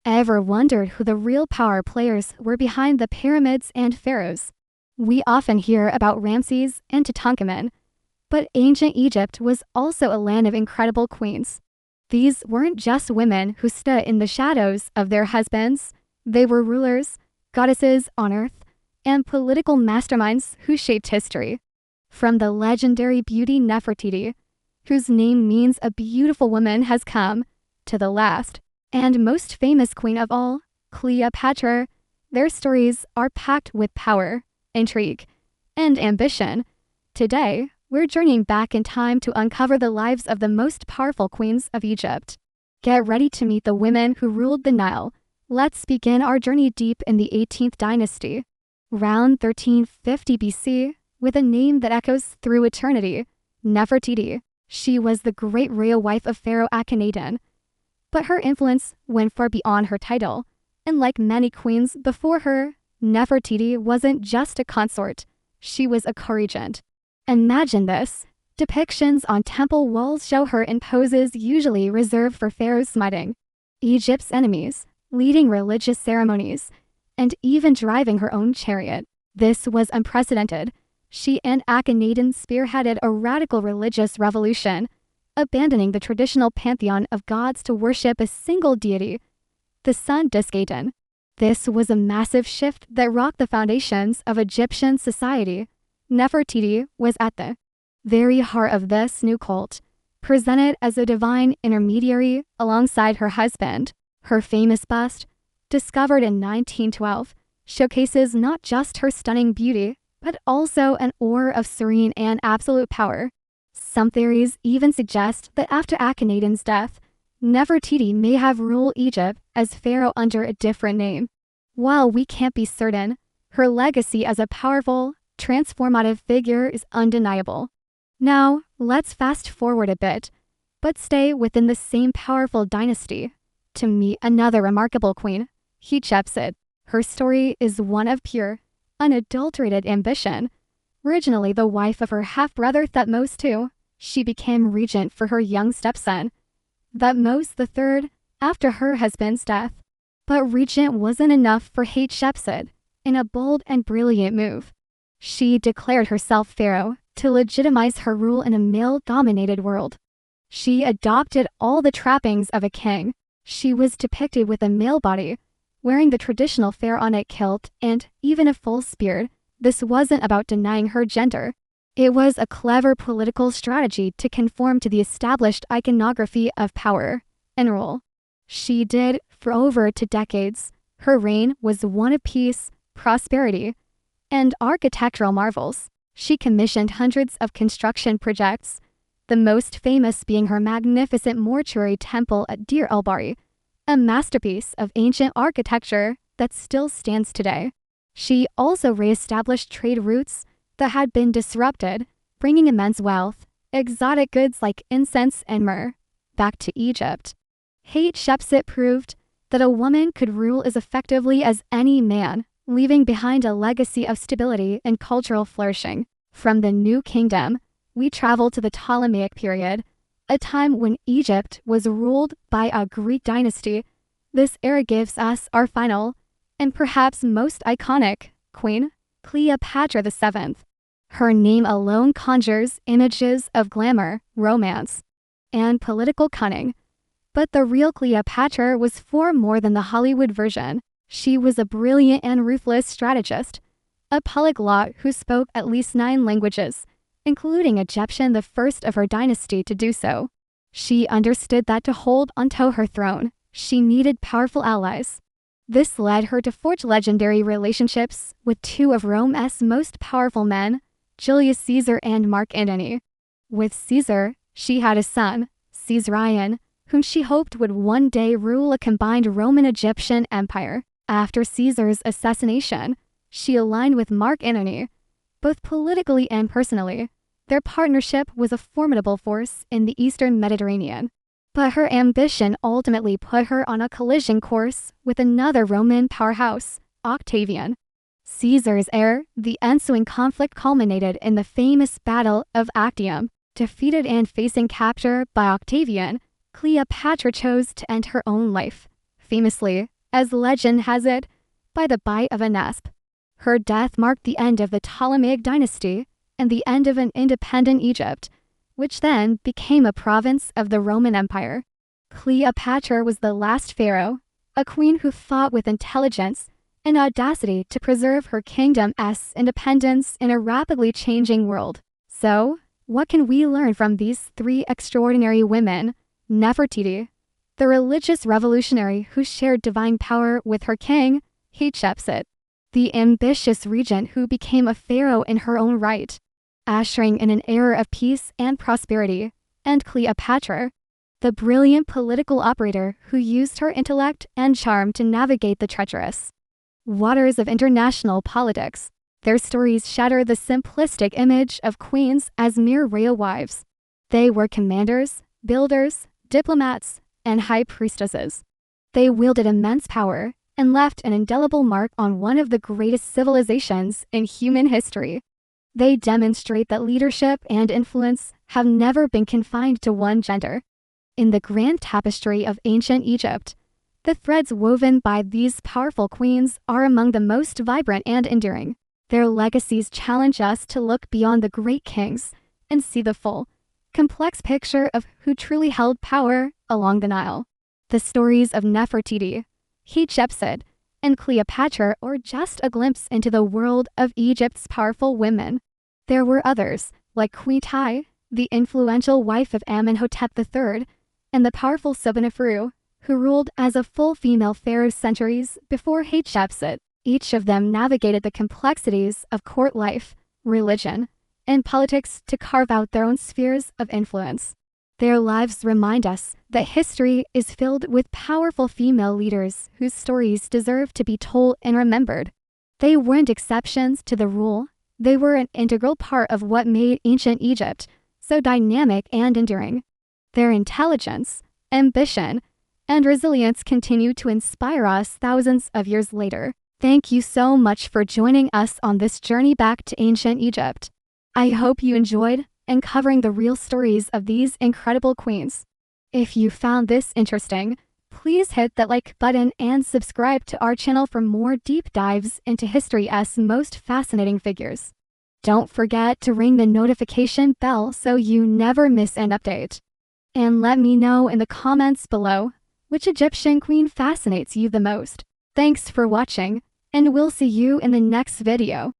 Ever wondered who the real power players were behind the pyramids and pharaohs? We often hear about Ramses and Tutankhamun, but ancient Egypt was also a land of incredible queens. These weren't just women who stood in the shadows of their husbands. They were rulers, goddesses on earth, and political masterminds who shaped history. From the legendary beauty Nefertiti, whose name means a beautiful woman has come, to the last and most famous queen of all, Cleopatra, their stories are packed with power, intrigue, and ambition. Today, we're journeying back in time to uncover the lives of the most powerful queens of Egypt. Get ready to meet the women who ruled the Nile. Let's begin our journey deep in the 18th dynasty. Around 1350 BC, with a name that echoes through eternity, Nefertiti. She was the great royal wife of Pharaoh Akhenaten. But her influence went far beyond her title, and like many queens before her, Nefertiti wasn't just a consort, she was a co-regent. Imagine this. Depictions on temple walls show her in poses usually reserved for pharaohs smiting Egypt's enemies, leading religious ceremonies, and even driving her own chariot. This was unprecedented. She and Akhenaten spearheaded a radical religious revolution, abandoning the traditional pantheon of gods to worship a single deity, the sun Disk-Aten. This was a massive shift that rocked the foundations of Egyptian society. Nefertiti was at the very heart of this new cult, presented as a divine intermediary alongside her husband. Her famous bust, discovered in 1912, showcases not just her stunning beauty, but also an aura of serene and absolute power. Some theories even suggest that after Akhenaten's death, Nefertiti may have ruled Egypt as pharaoh under a different name. While we can't be certain, her legacy as a powerful, transformative figure is undeniable. Now, let's fast forward a bit, but stay within the same powerful dynasty, to meet another remarkable queen, Hatshepsut. Her story is one of pure, unadulterated ambition. Originally the wife of her half-brother Thutmose II, she became regent for her young stepson, Thutmose III, after her husband's death. But regent wasn't enough for Hatshepsut. In a bold and brilliant move, she declared herself pharaoh to legitimize her rule in a male-dominated world. She adopted all the trappings of a king. She was depicted with a male body, wearing the traditional pharaonic kilt and even a full spear. This wasn't about denying her gender. It was a clever political strategy to conform to the established iconography of power and rule. She did for over 2 decades. Her reign was one of peace, prosperity, and architectural marvels. She commissioned hundreds of construction projects, the most famous being her magnificent mortuary temple at Deir el-Bahri, a masterpiece of ancient architecture that still stands today. She also re-established trade routes that had been disrupted, bringing immense wealth, exotic goods like incense and myrrh, back to Egypt. Hatshepsut proved that a woman could rule as effectively as any man, leaving behind a legacy of stability and cultural flourishing. From the New Kingdom, we travel to the Ptolemaic period, a time when Egypt was ruled by a Greek dynasty. This era gives us our final, and perhaps most iconic, queen, Cleopatra VII. Her name alone conjures images of glamour, romance, and political cunning. But the real Cleopatra was far more than the Hollywood version. She was a brilliant and ruthless strategist, a polyglot who spoke at least 9 languages, including Egyptian, the first of her dynasty to do so. She understood that to hold onto her throne, she needed powerful allies. This led her to forge legendary relationships with 2 of Rome's most powerful men, Julius Caesar and Mark Antony. With Caesar, she had a son, Caesarion, whom she hoped would one day rule a combined Roman-Egyptian empire. After Caesar's assassination, she aligned with Mark Antony, both politically and personally. Their partnership was a formidable force in the Eastern Mediterranean. But her ambition ultimately put her on a collision course with another Roman powerhouse, Octavian. Caesar's heir, the ensuing conflict culminated in the famous Battle of Actium. Defeated and facing capture by Octavian, Cleopatra chose to end her own life. Famously, as legend has it, by the bite of an asp. Her death marked the end of the Ptolemaic dynasty and the end of an independent Egypt, which then became a province of the Roman Empire. Cleopatra was the last pharaoh, a queen who fought with intelligence and audacity to preserve her kingdom's independence in a rapidly changing world. So, what can we learn from these three extraordinary women? Nefertiti, the religious revolutionary who shared divine power with her king, Hatshepsut, the ambitious regent who became a pharaoh in her own right, ushering in an era of peace and prosperity, and Cleopatra, the brilliant political operator who used her intellect and charm to navigate the treacherous waters of international politics. Their stories shatter the simplistic image of queens as mere royal wives. They were commanders, builders, diplomats, and high priestesses. They wielded immense power and left an indelible mark on one of the greatest civilizations in human history. They demonstrate that leadership and influence have never been confined to one gender. In the grand tapestry of ancient Egypt, the threads woven by these powerful queens are among the most vibrant and enduring. Their legacies challenge us to look beyond the great kings and see the full, complex picture of who truly held power along the Nile. The stories of Nefertiti, Hatshepsut, and Cleopatra are just a glimpse into the world of Egypt's powerful women. There were others, like Queen Nefertiti, the influential wife of Amenhotep III, and the powerful Sebenefru, who ruled as a full female pharaoh centuries before Hatshepsut. Each of them navigated the complexities of court life, religion, and politics to carve out their own spheres of influence. Their lives remind us that history is filled with powerful female leaders whose stories deserve to be told and remembered. They weren't exceptions to the rule, they were an integral part of what made ancient Egypt so dynamic and enduring. Their intelligence, ambition, and resilience continue to inspire us thousands of years later. Thank you so much for joining us on this journey back to ancient Egypt. I hope you enjoyed uncovering the real stories of these incredible queens. If you found this interesting, please hit that like button and subscribe to our channel for more deep dives into history's most fascinating figures. Don't forget to ring the notification bell so you never miss an update. And let me know in the comments below which Egyptian queen fascinates you the most. Thanks for watching, and we'll see you in the next video.